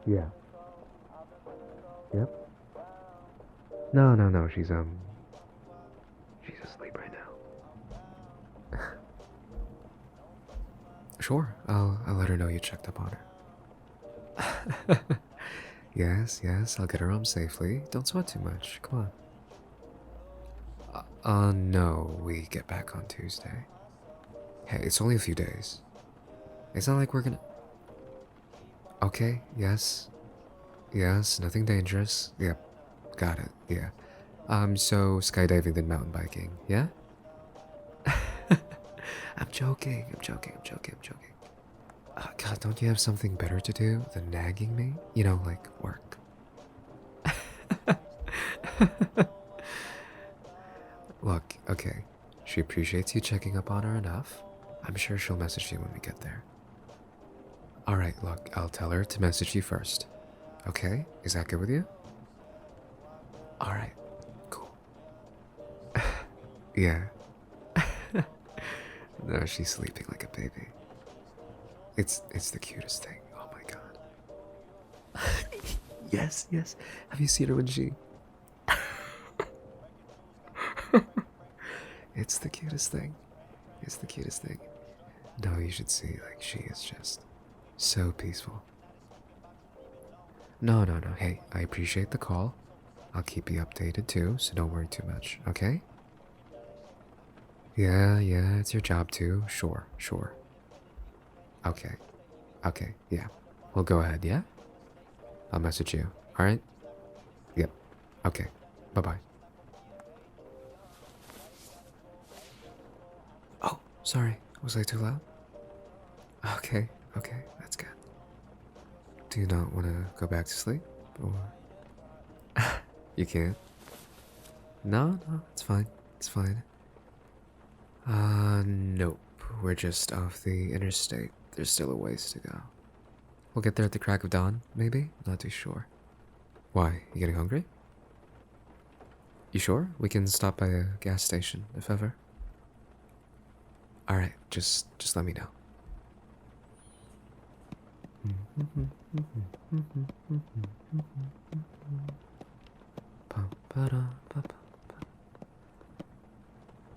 Yeah. Yep. No, no, no. She's asleep right now. Sure. I'll let her know you checked up on her. Yes, yes. I'll get her home safely. Don't sweat too much. Come on. No. We get back on Tuesday. Hey, it's only a few days. It's not like we're gonna. Okay. Yes. Yes. Nothing dangerous. Yep. Got it. Yeah. So skydiving then mountain biking. Yeah. I'm joking. I'm joking. I'm joking. I'm joking. God, don't you have something better to do than nagging me? You know, like work. Look, okay. She appreciates you checking up on her enough. I'm sure she'll message you when we get there. Alright, look, I'll tell her to message you first. Okay? Is that good with you? Alright, cool. Yeah. No, she's sleeping like a baby. It's the cutest thing. Oh my god. Yes, yes. Have you seen her when she It's the cutest thing. It's the cutest thing. No, you should see, like, she is just so peaceful. No, no, no. Hey, I appreciate the call. I'll keep you updated too, so don't worry too much, okay? Yeah, yeah, it's your job too. Sure, sure. Okay, okay, yeah. Well, go ahead, yeah? I'll message you, alright? Yep. Okay, bye bye. Oh, sorry. Was I too loud? Okay, okay, that's good. Do you not want to go back to sleep? Or. You can't? No, no, it's fine. It's fine. Nope. We're just off the interstate. There's still a ways to go. We'll get there at the crack of dawn, maybe? Not too sure. Why? You getting hungry? You sure? We can stop by a gas station, if ever. Alright, just let me know.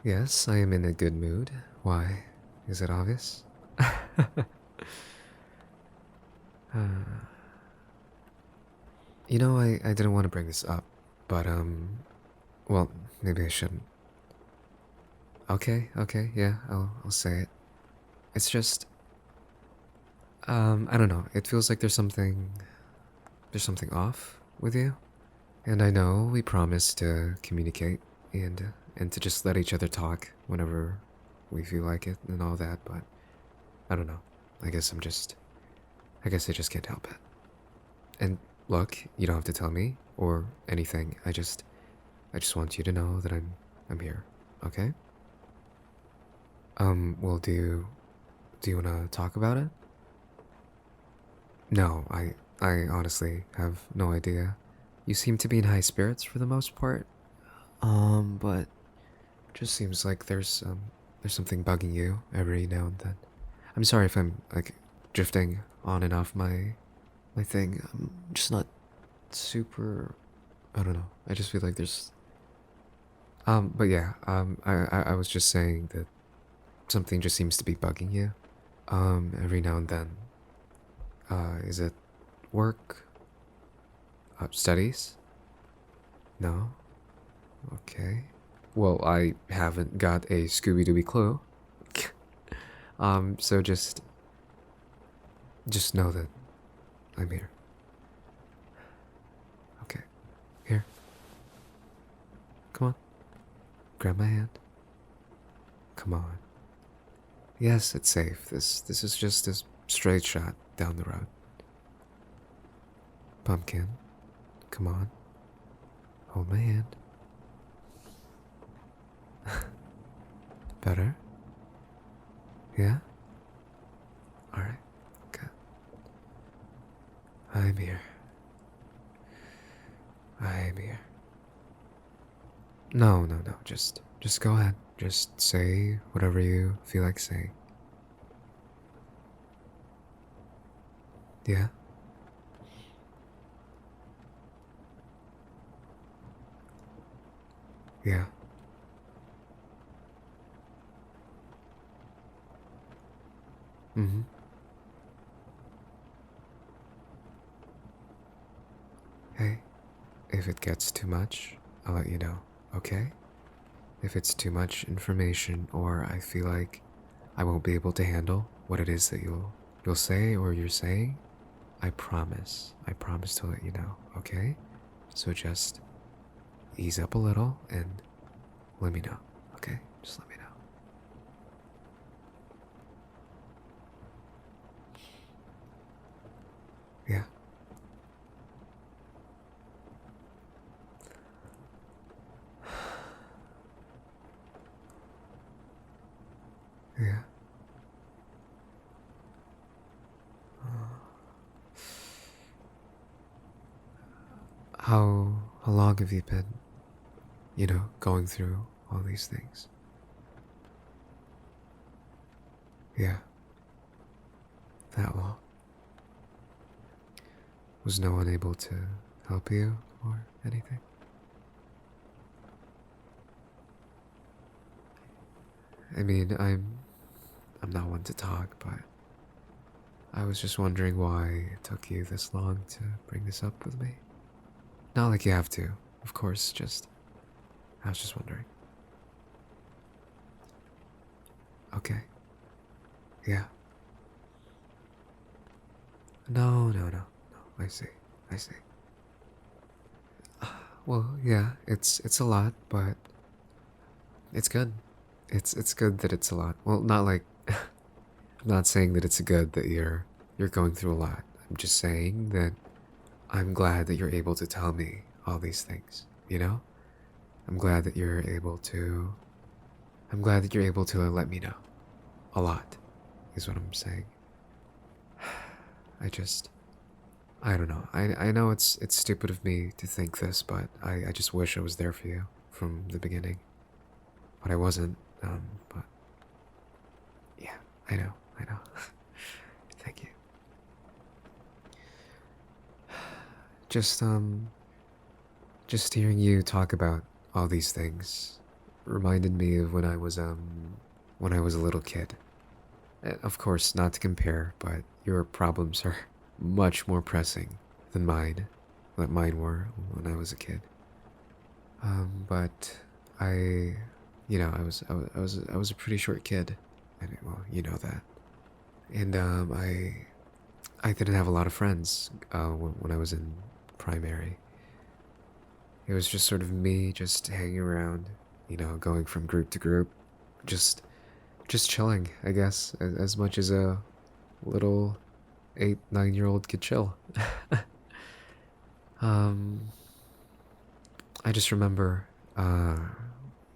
Yes, I am in a good mood. Why? Is it obvious? You know, I didn't want to bring this up, but, well, maybe I shouldn't. Okay, okay, yeah, I'll say it. It's just, I don't know. It feels like there's something off with you. And I know we promised to communicate and to just let each other talk whenever we feel like it and all that, but I don't know. I guess I guess I just can't help it. And look, you don't have to tell me or anything. I just want you to know that I'm here, okay? Well, do you want to talk about it? No, I honestly have no idea. You seem to be in high spirits for the most part. But just seems like there's something bugging you every now and then. I'm sorry if I'm like drifting on and off my thing. I'm just not super. I don't know. I just feel like there's. But yeah. I was just saying that something just seems to be bugging you. Every now and then. Is it work? Studies? No. Okay. Well, I haven't got a Scooby Dooby clue. So just know that I'm here. Okay. Here. Come on. Grab my hand. Come on. Yes, it's safe. This is just a straight shot down the road. Pumpkin. Come on. Hold my hand. Better? Yeah? Alright. Good. I'm here. I'm here. No, no, no. Just go ahead. Just say whatever you feel like saying. Yeah? Yeah. Mm-hmm. Hey, if it gets too much, I'll let you know, okay? If it's too much information or I feel like I won't be able to handle what it is that you'll say or you're saying, I promise. I promise to let you know, okay? So just ease up a little and let me know, okay? Just let me know. Yeah, yeah. How long have you been, going through all these things? Yeah, that long. Was no one able to help you or anything? I mean, I'm not one to talk, but I was just wondering why it took you this long to bring this up with me. Not like you have to, of course, just I was just wondering. Okay. Yeah. No, no, no. No. I see. I see. Well, yeah, it's a lot, but it's good. It's good that it's a lot. Well, not like I'm not saying that it's good that you're going through a lot. I'm just saying that I'm glad that you're able to tell me all these things, you know? I'm glad that you're able to I'm glad that you're able to let me know a lot is what I'm saying. I just I don't know. I know it's stupid of me to think this, but I just wish I was there for you from the beginning. But I wasn't. But yeah, I know, I know. Thank you. Just just hearing you talk about all these things reminded me of when I was a little kid. Of course, not to compare, but your problems are much more pressing than mine were when I was a kid. But I, I was a pretty short kid. I mean, well, you know that. And I didn't have a lot of friends when I was in primary. It was just sort of me just hanging around, going from group to group, just just chilling, I guess, as much as a little 8, 9 year old could chill. um, I just remember uh,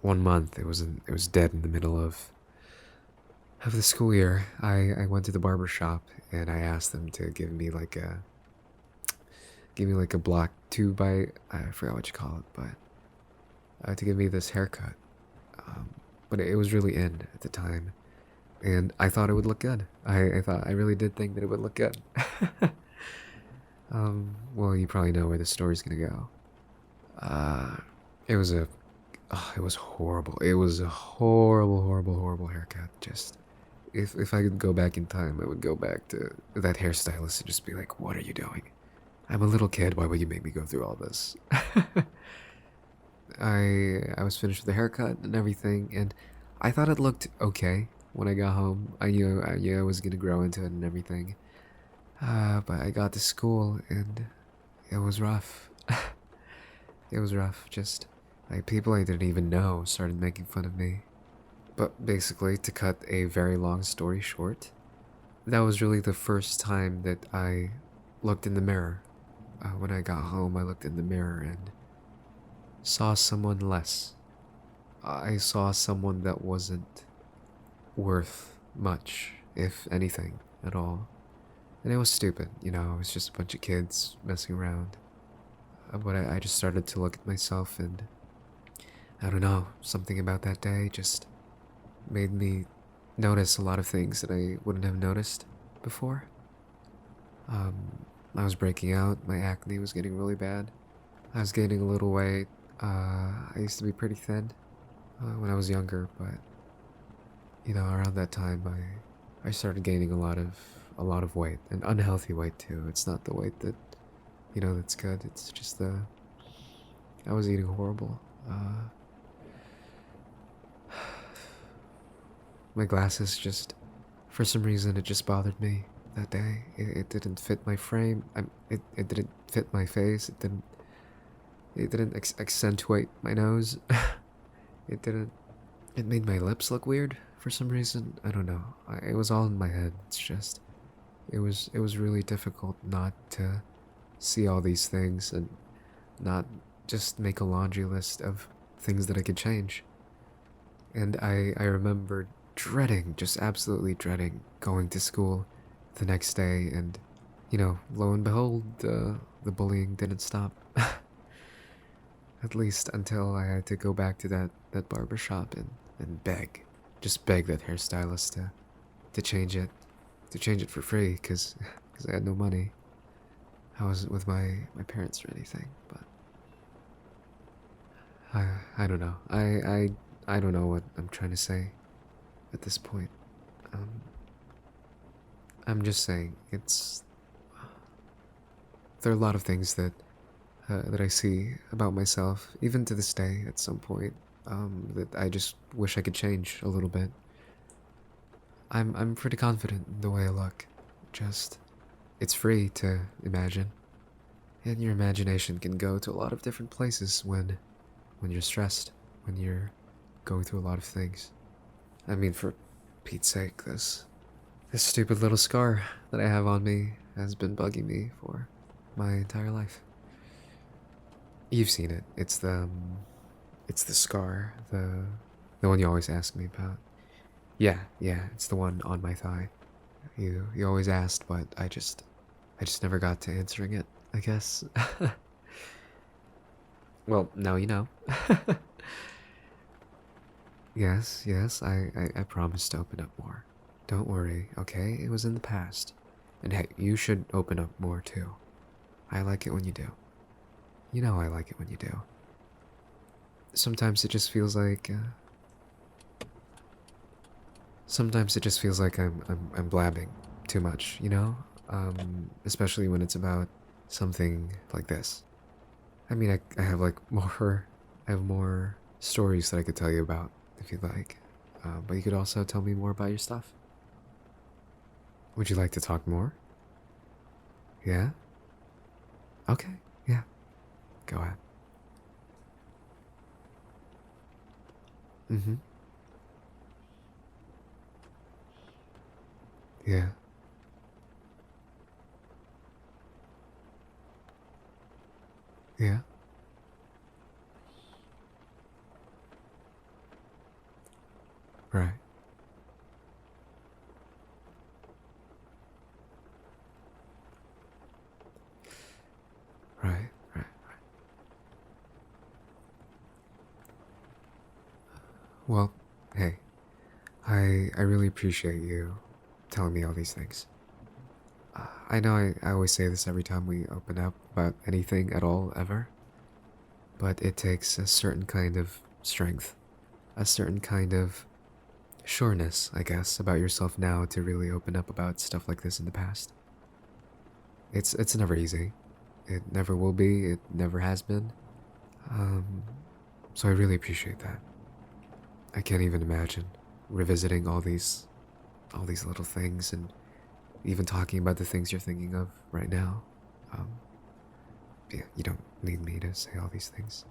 one month it was dead in the middle of the school year. I went to the barber shop and I asked them to give me like a block 2 by I forgot what you call it, but to give me this haircut. Um, but it was really in at the time, and I thought it would look good. I thought I really did think that it would look good. Well, you probably know where the story's gonna go. Uh, it was a, it was horrible. It was a horrible, horrible, horrible haircut. Just if I could go back in time, I would go back to that hairstylist and just be like, "What are you doing? I'm a little kid. Why would you make me go through all this?" I was finished with the haircut and everything, and I thought it looked okay when I got home. I knew I was gonna grow into it and everything. But I got to school and it was rough. It was rough. Just like people I didn't even know started making fun of me. But basically, to cut a very long story short, that was really the first time that I looked in the mirror. When I got home, I looked in the mirror and saw someone less. I saw someone that wasn't worth much, if anything, at all. And it was stupid, it was just a bunch of kids messing around. But I just started to look at myself, and I don't know, something about that day just made me notice a lot of things that I wouldn't have noticed before. I was breaking out, my acne was getting really bad. I was gaining a little weight. I used to be pretty thin when I was younger, but around that time, I started gaining a lot of weight, and unhealthy weight too. It's not the weight that that's good. It's just I was eating horrible. My glasses just, for some reason, it just bothered me that day. It didn't fit my frame. It didn't fit my face. It didn't accentuate my nose. It didn't. It made my lips look weird for some reason. I don't know. It was all in my head. It's just, it was really difficult not to see all these things and not just make a laundry list of things that I could change. And I remember dreading, just absolutely dreading going to school the next day, and lo and behold, the bullying didn't stop. At least until I had to go back to that barber shop and beg, just beg that hairstylist to change it, for free, because I had no money. I wasn't with my parents or anything, but I don't know. I don't know what I'm trying to say at this point. Um, I'm just saying there are a lot of things that I see about myself, even to this day, at some point, that I just wish I could change a little bit. I'm pretty confident in the way I look. Just, it's free to imagine, and your imagination can go to a lot of different places when you're stressed, when you're going through a lot of things. I mean, for Pete's sake, this stupid little scar that I have on me has been bugging me for my entire life. You've seen it. It's the scar, the one you always ask me about. Yeah, it's the one on my thigh. You always asked, but I just never got to answering it, I guess. Well, now you know. Yes, I promise to open up more. Don't worry, okay? It was in the past. And hey, you should open up more too. I like it when you do. You know I like it when you do. Sometimes it just feels like I'm blabbing too much, especially when it's about something like this. I mean, I have like more I have more stories that I could tell you about if you'd like. But you could also tell me more about your stuff. Would you like to talk more? Yeah? Okay, yeah. Go ahead. Mm-hmm. Yeah. Yeah. Right. Right. Right. Well, hey, I really appreciate you telling me all these things. I know I always say this every time we open up about anything at all, ever, but it takes a certain kind of strength, a certain kind of sureness, I guess, about yourself now to really open up about stuff like this in the past. It's never easy. It never will be. It never has been. Um, so I really appreciate that. I can't even imagine revisiting all these little things, and even talking about the things you're thinking of right now. Um, yeah, you don't need me to say all these things.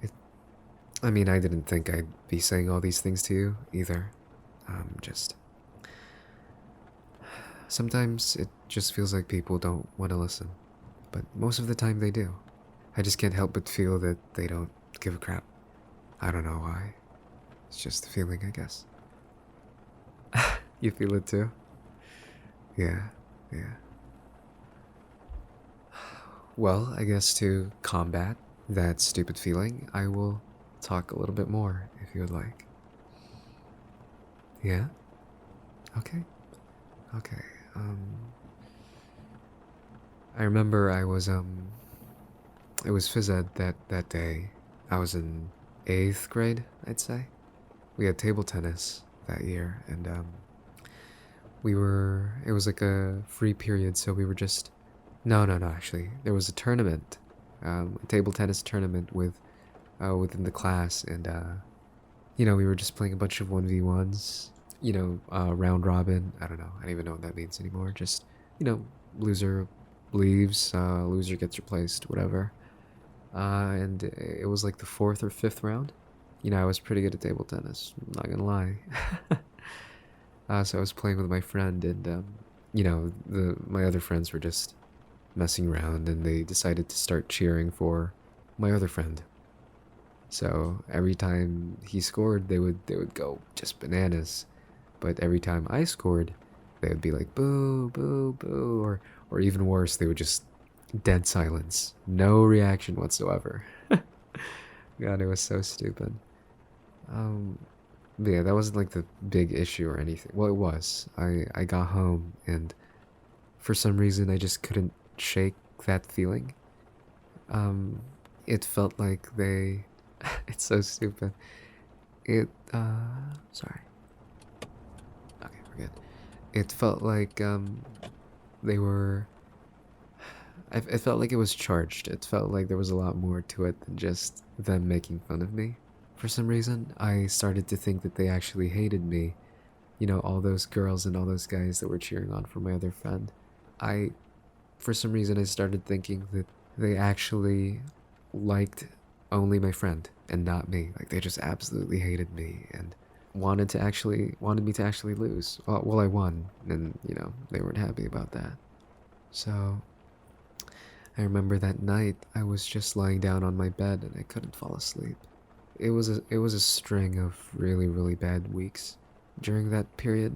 It, I mean, I didn't think I'd be saying all these things to you either. Just sometimes it just feels like people don't want to listen, but most of the time they do. I just can't help but feel that they don't give a crap. I don't know why. It's just a feeling, I guess. You feel it too? Yeah, yeah. Well, I guess to combat that stupid feeling, I will talk a little bit more if you would like. Yeah? Okay. Okay. I remember I was it was phys ed that day. I was in 8th grade, I'd say. We had table tennis that year, and it was like a free period, so we were just, no, actually. There was a tournament, a table tennis tournament within the class, and, we were just playing a bunch of 1v1s, round robin. I don't know. I don't even know what that means anymore. Just, loser leaves, loser gets replaced, whatever. And it was like the 4th or 5th round. I was pretty good at table tennis, I'm not gonna lie. So I was playing with my friend, and my other friends were just messing around, and they decided to start cheering for my other friend. So every time he scored, they would go just bananas. But every time I scored, they would be like boo, boo, boo, or even worse, they would just dead silence, no reaction whatsoever. God, it was so stupid. Um, but yeah, that wasn't like the big issue or anything. Well, it was. I got home, and for some reason I just couldn't shake that feeling. Um, it felt like they. It's so stupid. Sorry. Okay, we're good. It felt like they were. It felt like it was charged. It felt like there was a lot more to it than just them making fun of me. For some reason, I started to think that they actually hated me. All those girls and all those guys that were cheering on for my other friend. I, for some reason, I started thinking that they actually liked only my friend and not me. Like they just absolutely hated me and wanted me to actually lose. Well, I won, and they weren't happy about that. So I remember that night I was just lying down on my bed and I couldn't fall asleep. It was a string of really really bad weeks during that period,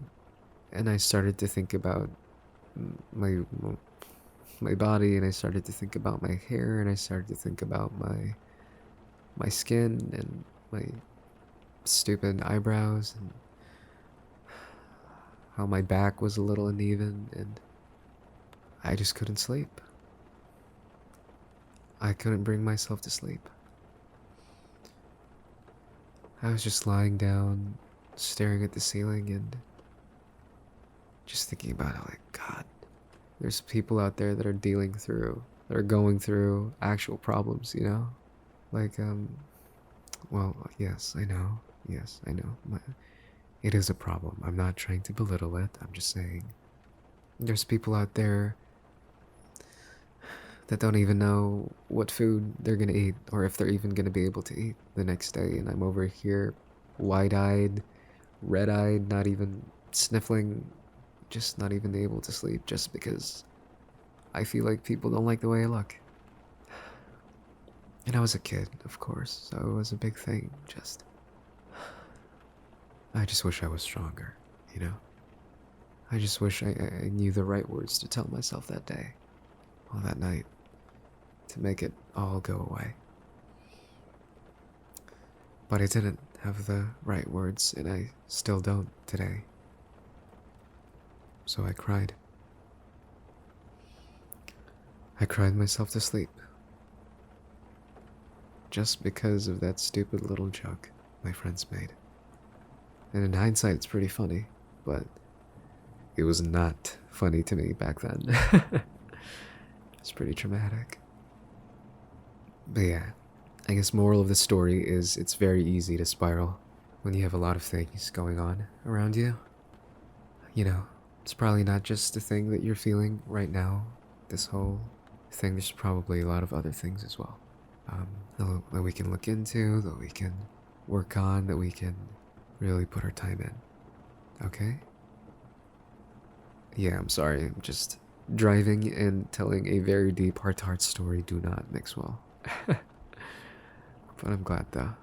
and I started to think about my my body, and I started to think about my hair, and I started to think about my skin and my stupid eyebrows, and how my back was a little uneven, and I just couldn't sleep. I couldn't bring myself to sleep. I was just lying down, staring at the ceiling, and just thinking about it like, God, there's people out there that are going through actual problems, Like, well, yes, I know. Yes, I know. It is a problem. I'm not trying to belittle it. I'm just saying. There's people out there that don't even know what food they're gonna eat or if they're even gonna be able to eat the next day, and I'm over here wide eyed, red eyed, not even sniffling, just not even able to sleep just because I feel like people don't like the way I look. And I was a kid, of course, so it was a big thing. I just wish I was stronger, you know? I just wish I knew the right words to tell myself that day, or that night, to make it all go away. But I didn't have the right words, and I still don't today. So I cried. I cried myself to sleep. Just because of that stupid little joke my friends made. And in hindsight, it's pretty funny, but it was not funny to me back then. It's pretty traumatic. But yeah, I guess moral of the story is it's very easy to spiral when you have a lot of things going on around you. It's probably not just the thing that you're feeling right now, this whole thing, there's probably a lot of other things as well. That we can look into, that we can work on, that we can really put our time in. Okay? Yeah, I'm sorry, I'm just driving and telling a very deep heart-to-heart story do not mix well. But I'm glad though.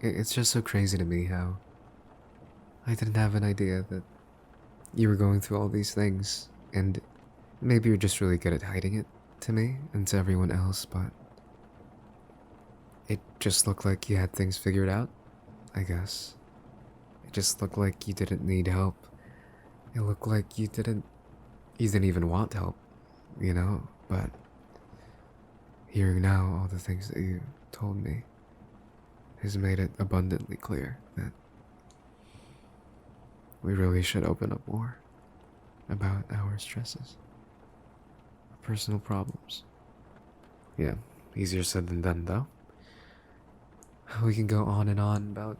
It's just so crazy to me how I didn't have an idea that you were going through all these things, and maybe you're just really good at hiding it to me and to everyone else, but it just looked like you had things figured out, I guess. It just looked like you didn't need help. It looked like you didn't even want help, but hearing now all the things that you told me has made it abundantly clear that we really should open up more about our stresses, our personal problems. Yeah, easier said than done, though. We can go on and on about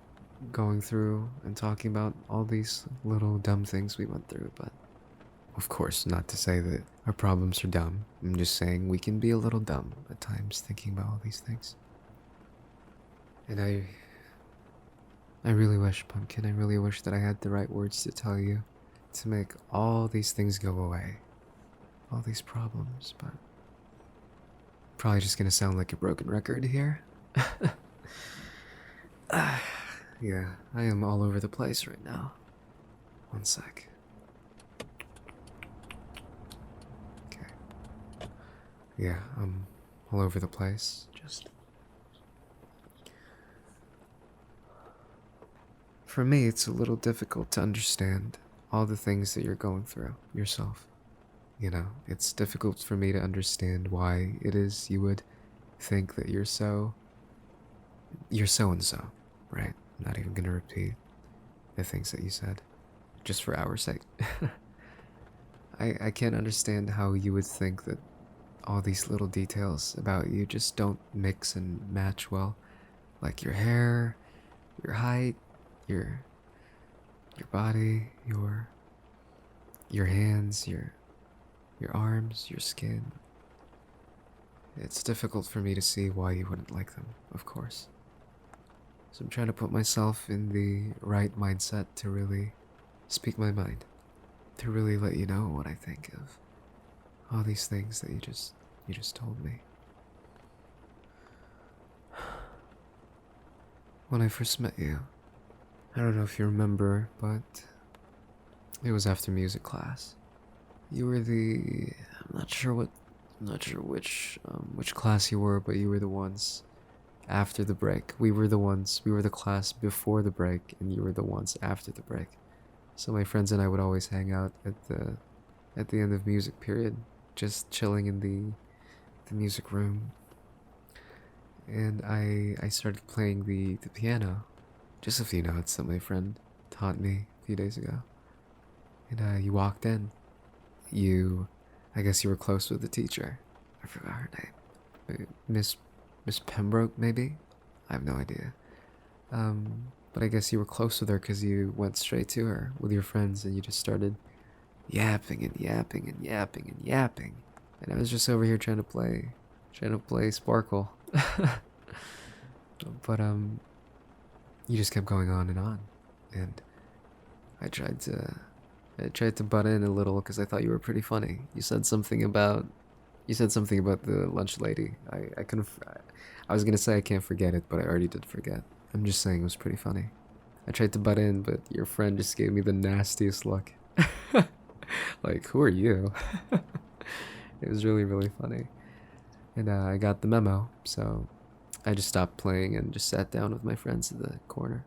going through and talking about all these little dumb things we went through, but of course, not to say that our problems are dumb. I'm just saying we can be a little dumb at times thinking about all these things. And I really wish, Pumpkin, I really wish that I had the right words to tell you to make all these things go away. All these problems, but probably just gonna sound like a broken record here. Yeah, I am all over the place right now. One sec. Okay. Yeah, I'm all over the place. Just. For me, it's a little difficult to understand all the things that you're going through yourself. You know, it's difficult for me to understand why it is you would think that you're so and so, right? I'm not even gonna repeat the things that you said, just for our sake. I can't understand how you would think that all these little details about you just don't mix and match well, like your hair, your height, your body, your hands, your arms, your skin. It's difficult for me to see why you wouldn't like them, of course. So I'm trying to put myself in the right mindset to really speak my mind, to really let you know what I think of all these things that you just told me. When I first met you, I don't know if you remember, but it was after music class. You were I'm not sure which class you were, but you were the ones after the break. We were the class before the break, and you were the ones after the break. So my friends and I would always hang out at the end of music period, just chilling in the music room. And I started playing the piano, just a few notes that my friend taught me a few days ago. And you walked in. I guess you were close with the teacher. I forgot her name. Miss Pembroke, maybe? I have no idea. But I guess you were close with her because you went straight to her with your friends and you just started yapping and yapping and yapping and yapping. And I was just over here trying to play Sparkle. But you just kept going on, and I tried to butt in a little because I thought you were pretty funny. You said something about the lunch lady. I was gonna say I can't forget it, but I already did forget. I'm just saying it was pretty funny. I tried to butt in, but your friend just gave me the nastiest look. Like, who are you? It was really, really funny. And I got the memo, so I just stopped playing and just sat down with my friends in the corner.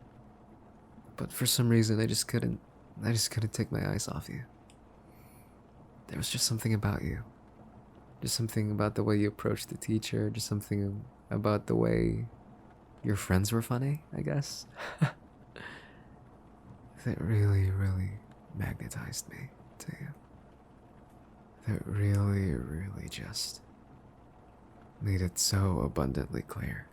But for some reason, I just couldn't take my eyes off you. There was just something about you. Just something about the way you approached the teacher, just something about the way your friends were funny, I guess. That really, really magnetized me to you. That really, really just made it so abundantly clear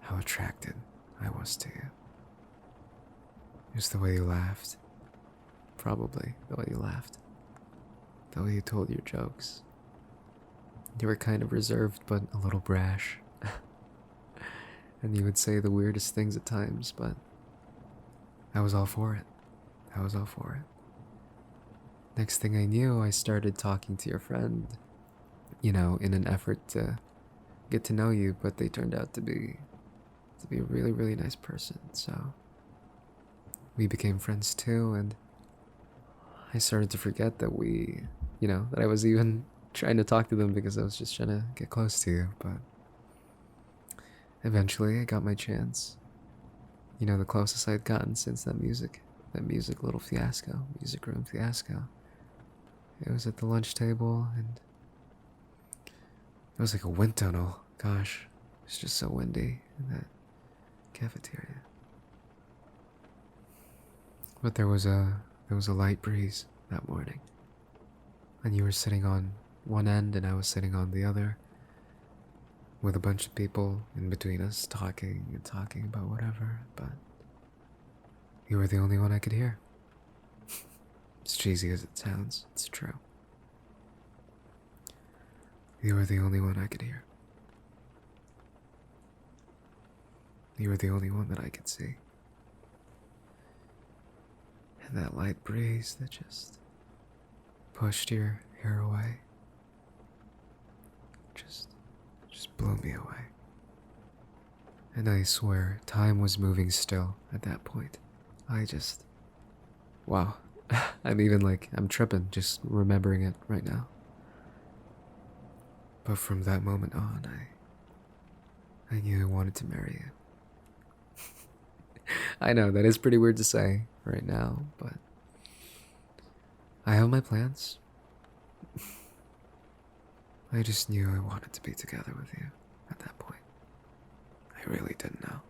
how attracted I was to you. Just the way you laughed. Probably the way you laughed. The way you told your jokes. You were kind of reserved, but a little brash. And you would say the weirdest things at times, but I was all for it. I was all for it. Next thing I knew, I started talking to your friend, in an effort to get to know you, but they turned out to be a really, really nice person, so we became friends too, and I started to forget that that I was even trying to talk to them because I was just trying to get close to you, but eventually I got my chance. The closest I'd gotten since that music little fiasco, music room fiasco. It was at the lunch table, and It was like a wind tunnel. Gosh, it's just so windy in that cafeteria. But there was a light breeze that morning. And you were sitting on one end and I was sitting on the other, with a bunch of people in between us talking and talking about whatever, but you were the only one I could hear. As cheesy as it sounds, it's true. You were the only one I could hear. You were the only one that I could see. And that light breeze that just pushed your hair away just blew me away. And I swear, time was moving still at that point. Wow. I'm tripping just remembering it right now. But from that moment on, I knew I wanted to marry you. I know, that is pretty weird to say right now, but I have my plans. I just knew I wanted to be together with you at that point. I really didn't know.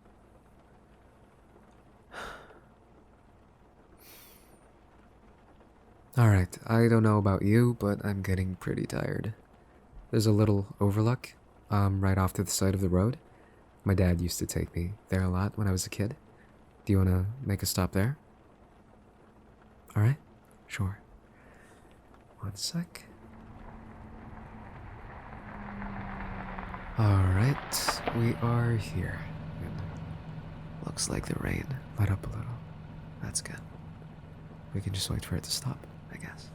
Alright, I don't know about you, but I'm getting pretty tired. There's a little overlook, right off to the side of the road. My dad used to take me there a lot when I was a kid. Do you want to make a stop there? Alright, sure. One sec. Alright, we are here. Looks like the rain let up a little. That's good. We can just wait for it to stop, I guess.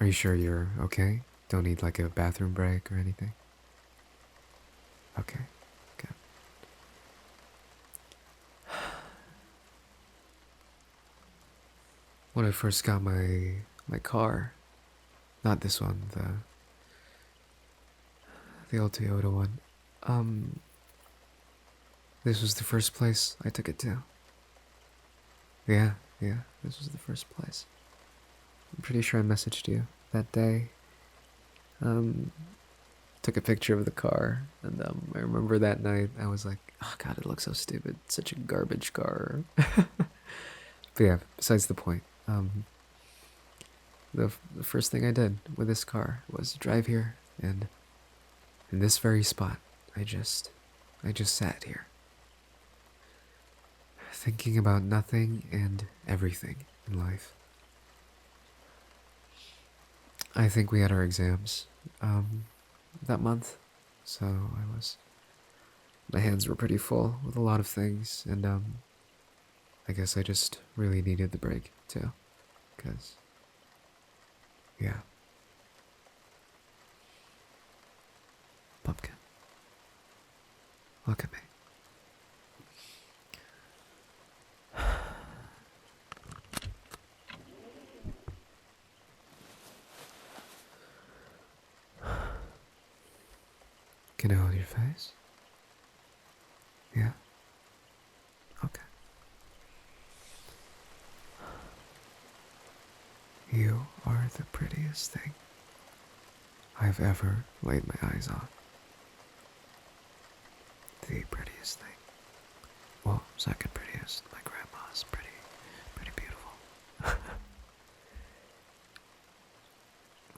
Are you sure you're okay? Don't need like a bathroom break or anything? Okay, good. When I first got my car, not this one, the old Toyota one, this was the first place I took it to. Yeah, this was the first place. I'm pretty sure I messaged you that day. Took a picture of the car, and I remember that night I was like, oh god, it looks so stupid. Such a garbage car. But yeah, besides the point. The first thing I did with this car was drive here, and in this very spot, I just sat here, thinking about nothing and everything in life. I think we had our exams that month, so my hands were pretty full with a lot of things, and I guess I just really needed the break too, because yeah. Pumpkin, look at me. Can I hold your face? Yeah? Okay. You are the prettiest thing I've ever laid my eyes on. The prettiest thing. Well, second prettiest. My grandma's pretty beautiful.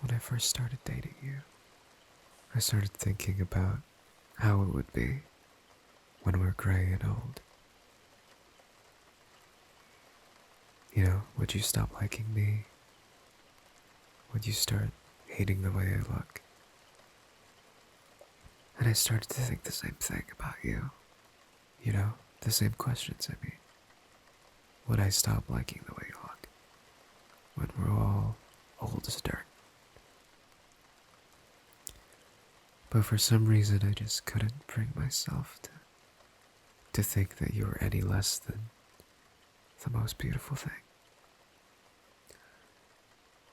When I first started dating you, I started thinking about how it would be when we're gray and old. You know, would you stop liking me? Would you start hating the way I look? And I started to think the same thing about you. You know, the same questions, I mean. Would I stop liking the way you look when we're all old as dirt? But for some reason, I just couldn't bring myself to think that you were any less than the most beautiful thing.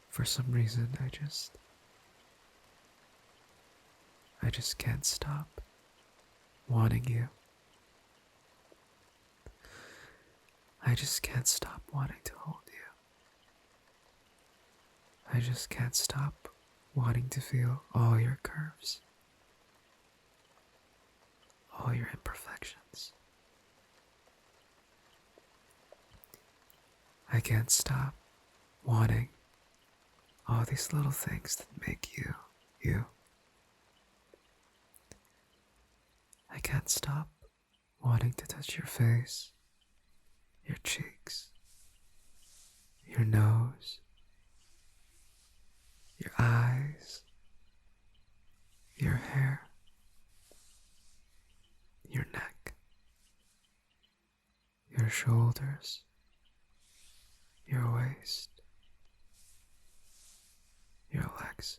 For some reason, I just can't stop wanting you. I just can't stop wanting to hold you. I just can't stop wanting to feel all your curves, all your imperfections. I can't stop wanting all these little things that make you, you. I can't stop wanting to touch your face, your cheeks, your nose, your eyes, your hair, your neck, your shoulders, your waist, your legs,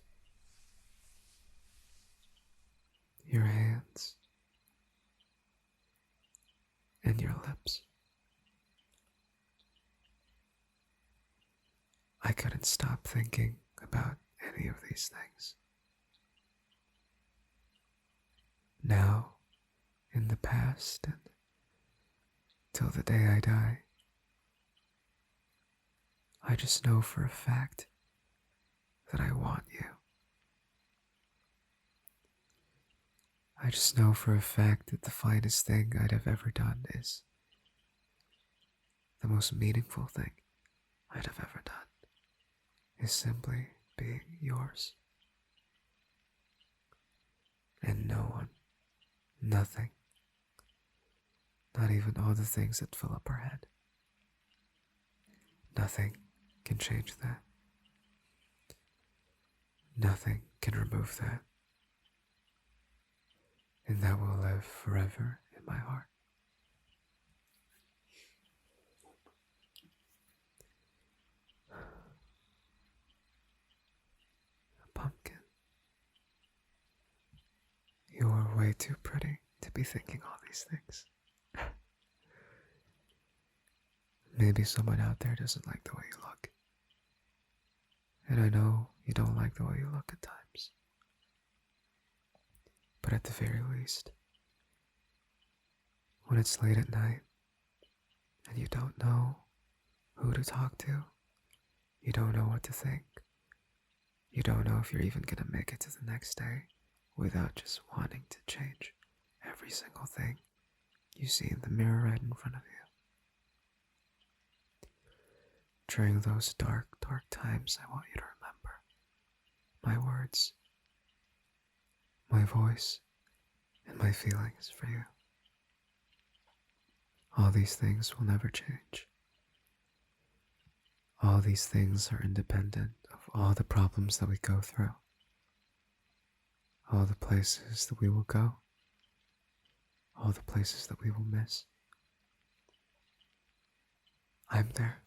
your hands, and your lips. I couldn't stop thinking about any of these things. Now, in the past, and till the day I die, I just know for a fact that I want you. I just know for a fact that the finest thing I'd have ever done is the most meaningful thing I'd have ever done is simply being yours. And no one, nothing, not even all the things that fill up our head, nothing can change that. Nothing can remove that. And that will live forever in my heart. Pumpkin, you are way too pretty to be thinking all these things. Maybe someone out there doesn't like the way you look. And I know you don't like the way you look at times. But at the very least, when it's late at night and you don't know who to talk to, you don't know what to think, you don't know if you're even gonna make it to the next day without just wanting to change every single thing you see in the mirror right in front of you. During those dark, dark times, I want you to remember my words, my voice, and my feelings for you. All these things will never change. All these things are independent of all the problems that we go through, all the places that we will go, all the places that we will miss. I'm there.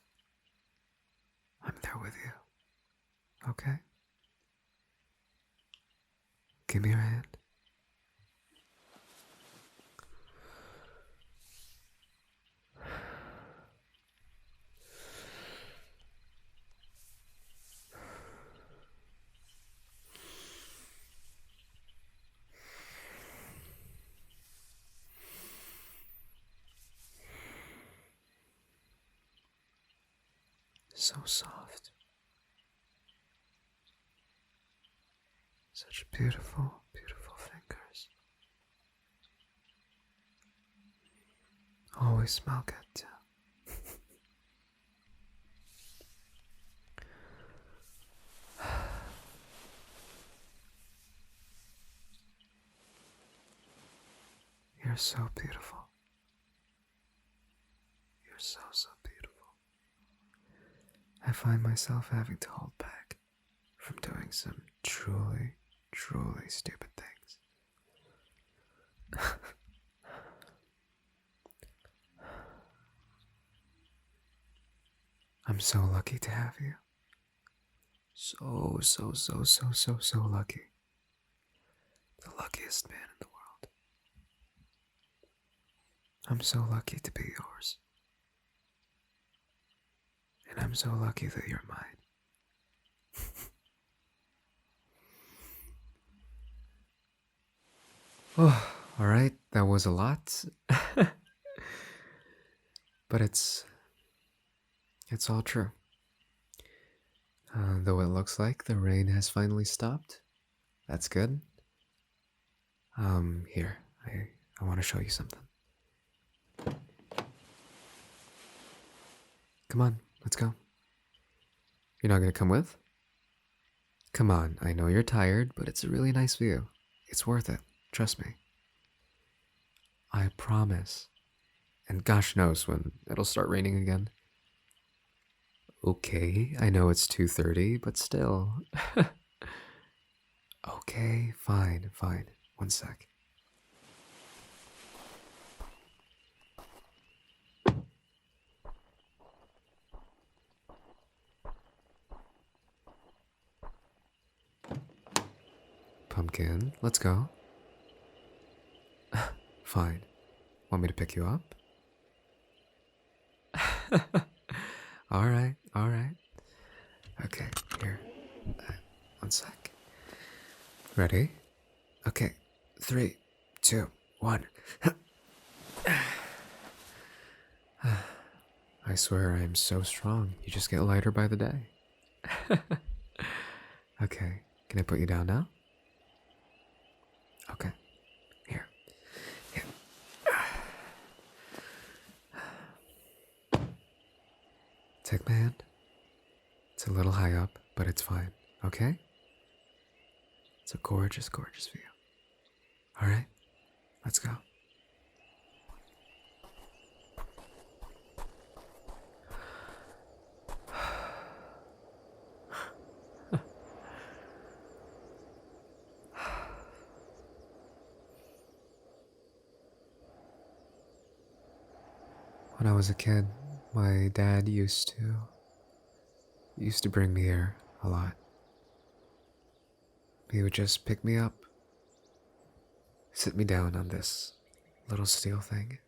I'm there with you. Okay? Give me your hand. So soft. Such beautiful, beautiful fingers. Always smell good too. You're so beautiful. You're so, so beautiful. I find myself having to hold back from doing some truly, truly stupid things. I'm so lucky to have you. So, so, so, so, so, so lucky. The luckiest man in the world. I'm so lucky to be yours. And I'm so lucky that you're mine. Oh, alright, that was a lot. But it's It's all true. Though it looks like the rain has finally stopped. That's good. Here, I want to show you something. Come on, let's go. You're not gonna come with? Come on, I know you're tired, but it's a really nice view. It's worth it, trust me. I promise. And gosh knows when it'll start raining again. Okay, I know it's 2:30, but still. Okay, fine, fine. One sec. Pumpkin, let's go. Fine. Want me to pick you up? Alright, alright. Okay, here. One sec. Ready? Okay, 3, 2, 1. I swear I am so strong. You just get lighter by the day. Okay, can I put you down now? Okay, here. Here. Take my hand. It's a little high up, but it's fine, okay? It's a gorgeous, gorgeous view. Alright, let's go. When I was a kid, my dad used to bring me here a lot. He would just pick me up, sit me down on this little steel thing,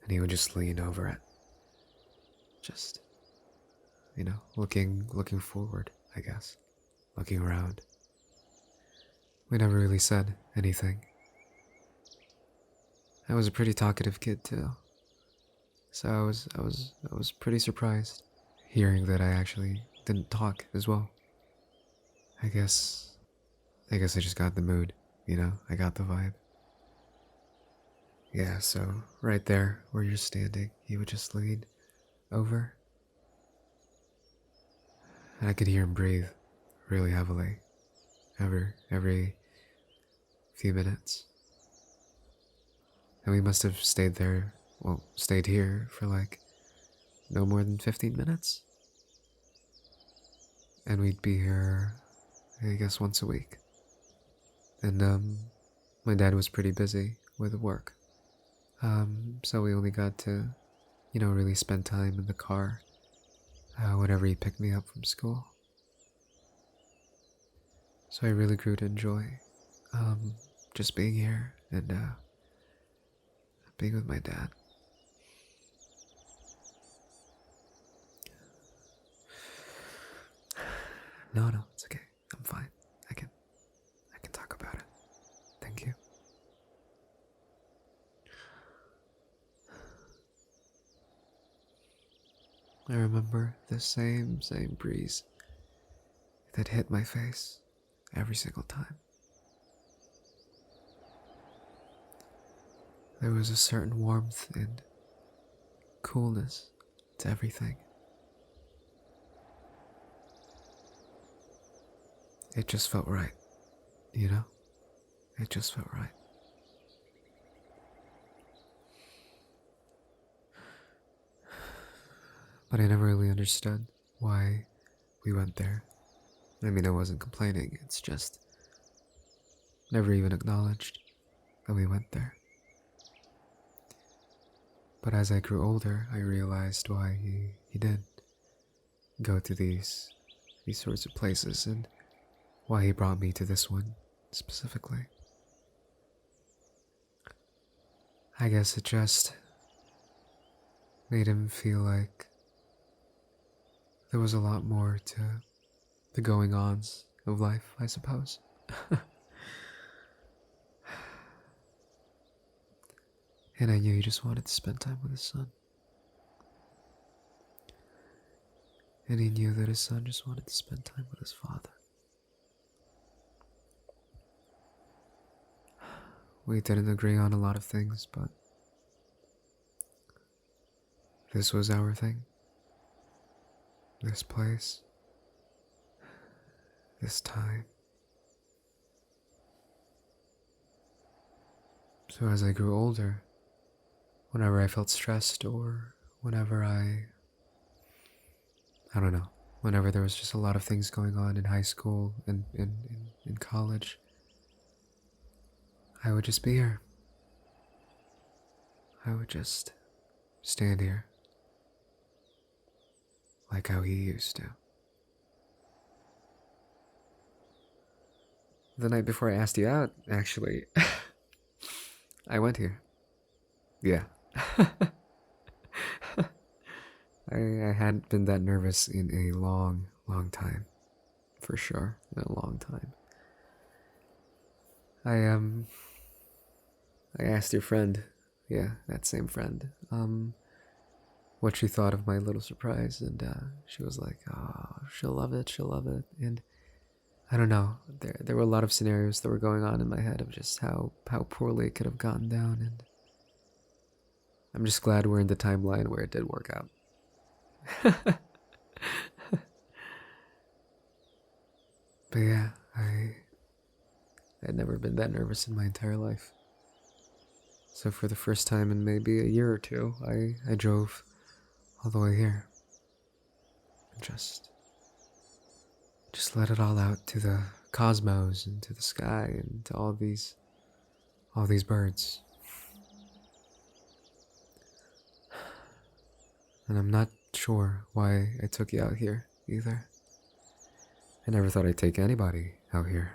and he would just lean over it. Just, looking forward, I guess. Looking around. We never really said anything. I was a pretty talkative kid too. So I was pretty surprised hearing that I actually didn't talk as well. I guess I just got the mood, I got the vibe. Yeah, so right there where you're standing, he would just lean over. And I could hear him breathe really heavily every few minutes. And we must have stayed here for like no more than 15 minutes. And we'd be here, I guess, once a week. And my dad was pretty busy with work. So we only got to, really spend time in the car whenever he picked me up from school. So I really grew to enjoy just being here and being with my dad. No, it's okay. I'm fine. I can talk about it. Thank you. I remember the same breeze that hit my face every single time. There was a certain warmth and coolness to everything. It just felt right, It just felt right. But I never really understood why we went there. I mean, I wasn't complaining, it's just never even acknowledged that we went there. But as I grew older, I realized why he did go to these sorts of places and why he brought me to this one specifically. I guess it just made him feel like there was a lot more to the going-ons of life, I suppose. And I knew he just wanted to spend time with his son. and he knew that his son just wanted to spend time with his father. We didn't agree on a lot of things, but this was our thing. This place. This time. So as I grew older, whenever I felt stressed or whenever I don't know, whenever there was just a lot of things going on in high school and in college, I would just be here. I would just stand here. Like how he used to. The night before I asked you out, actually, I went here. Yeah. I hadn't been that nervous in a long, long time. For sure, in a long time. I asked your friend, yeah, that same friend, what she thought of my little surprise, and she was like, oh, she'll love it, and I don't know, there were a lot of scenarios that were going on in my head of just how poorly it could have gotten down, and I'm just glad we're in the timeline where it did work out. But yeah, I'd never been that nervous in my entire life. So for the first time in maybe a year or two, I drove all the way here. And just let it all out to the cosmos and to the sky and to all these birds. And I'm not sure why I took you out here either. I never thought I'd take anybody out here.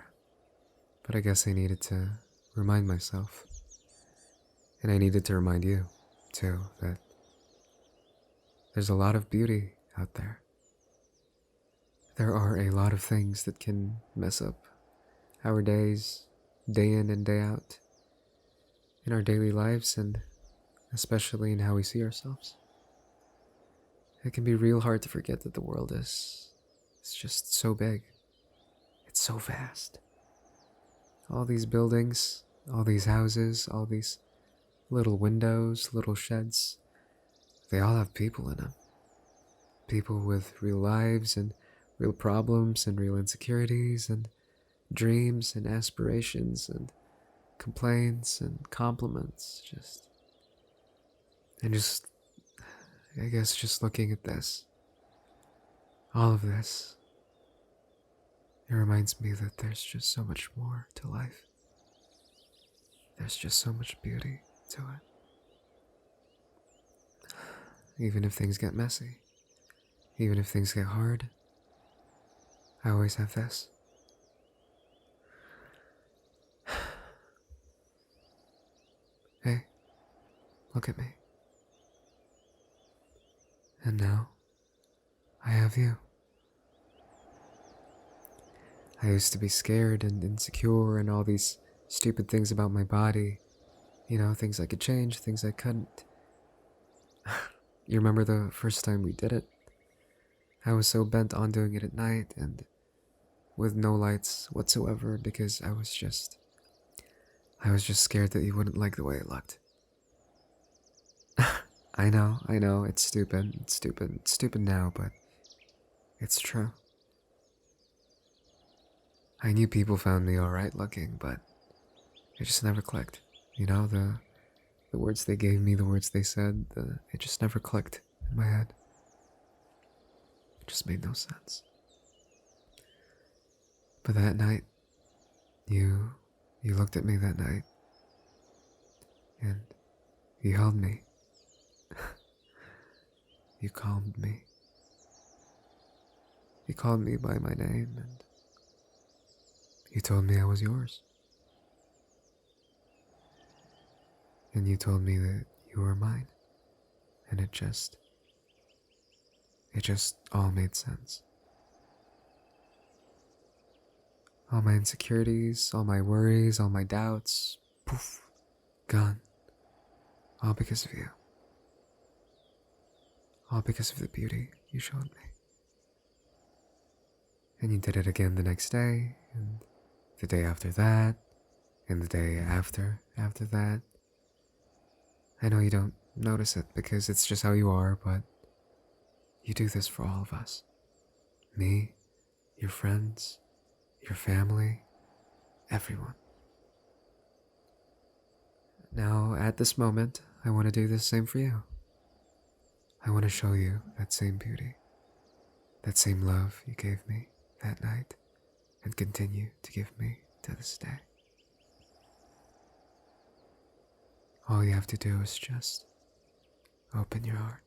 But I guess I needed to remind myself. And I needed to remind you, too, that there's a lot of beauty out there. There are a lot of things that can mess up our days, day in and day out, in our daily lives, and especially in how we see ourselves. It can be real hard to forget that the world is just so big. It's so vast. All these buildings, all these houses, all these little windows, little sheds, they all have people in them. People with real lives and real problems and real insecurities and dreams and aspirations and complaints and compliments. I guess just looking at this, all of this, it reminds me that there's just so much more to life. There's just so much beauty to it. Even if things get messy, even if things get hard, I always have this. Hey, look at me. And now, I have you. I used to be scared and insecure and all these stupid things about my body. You know, things I could change, things I couldn't. You remember the first time we did it? I was so bent on doing it at night and with no lights whatsoever because I was just scared that you wouldn't like the way it looked. I know, it's stupid now, but it's true. I knew people found me alright looking, but it just never clicked. You know, the words they gave me, the words they said, it just never clicked in my head. It just made no sense. But that night, you looked at me that night, and you held me. You calmed me. You called me by my name, and you told me I was yours. And you told me that you were mine, and it just all made sense. All my insecurities, all my worries, all my doubts, poof, gone. All because of you. All because of the beauty you showed me. And you did it again the next day, and the day after that, and the day after that. I know you don't notice it because it's just how you are, but you do this for all of us. Me, your friends, your family, everyone. Now, at this moment, I want to do the same for you. I want to show you that same beauty, that same love you gave me that night, and continue to give me to this day. All you have to do is just open your heart.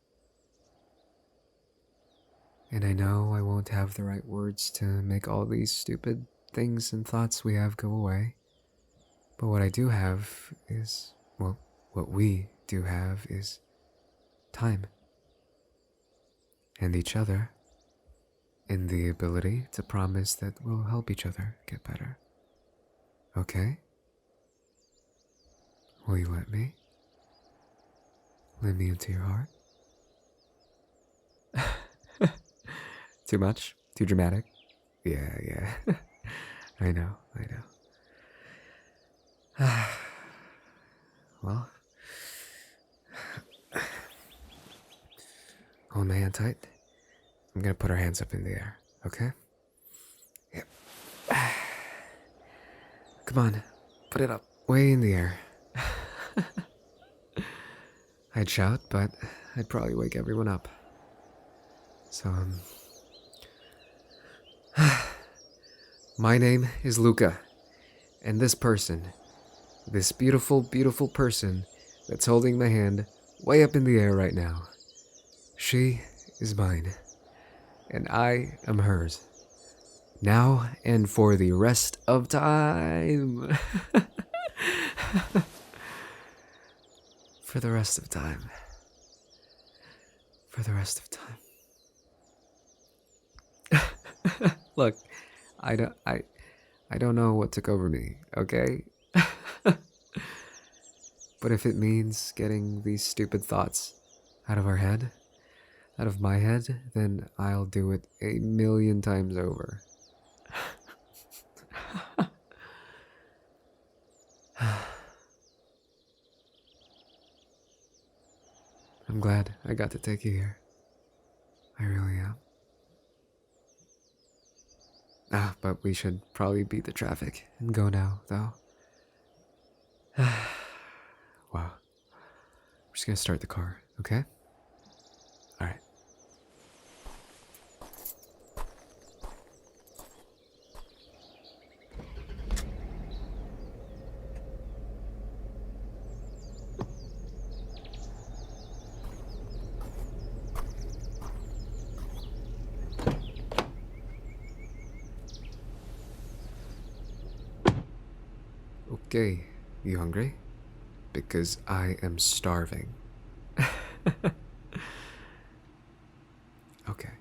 And I know I won't have the right words to make all these stupid things and thoughts we have go away. But what I do have is, well, what we do have is time. And each other. And the ability to promise that we'll help each other get better. Okay? Will you let me? Let me into your heart? Too much? Too dramatic? Yeah. I know. Well, hold my hand tight. I'm gonna put our hands up in the air, okay? Yep. Come on, put it up, way in the air. I'd shout, but I'd probably wake everyone up. So, my name is Luca, and this person, this beautiful, beautiful person that's holding my hand way up in the air right now, she is mine, and I am hers. Now and for the rest of time. For the rest of time. For the rest of time. Look, I don't know what took over me, okay? But if it means getting these stupid thoughts out of our head, out of my head, then I'll do it 1,000,000 times over. I'm glad I got to take you here. I really am. But we should probably beat the traffic and go now, though. Wow. We're just gonna start the car, okay? Alright. Okay, you hungry? Because I am starving. Okay.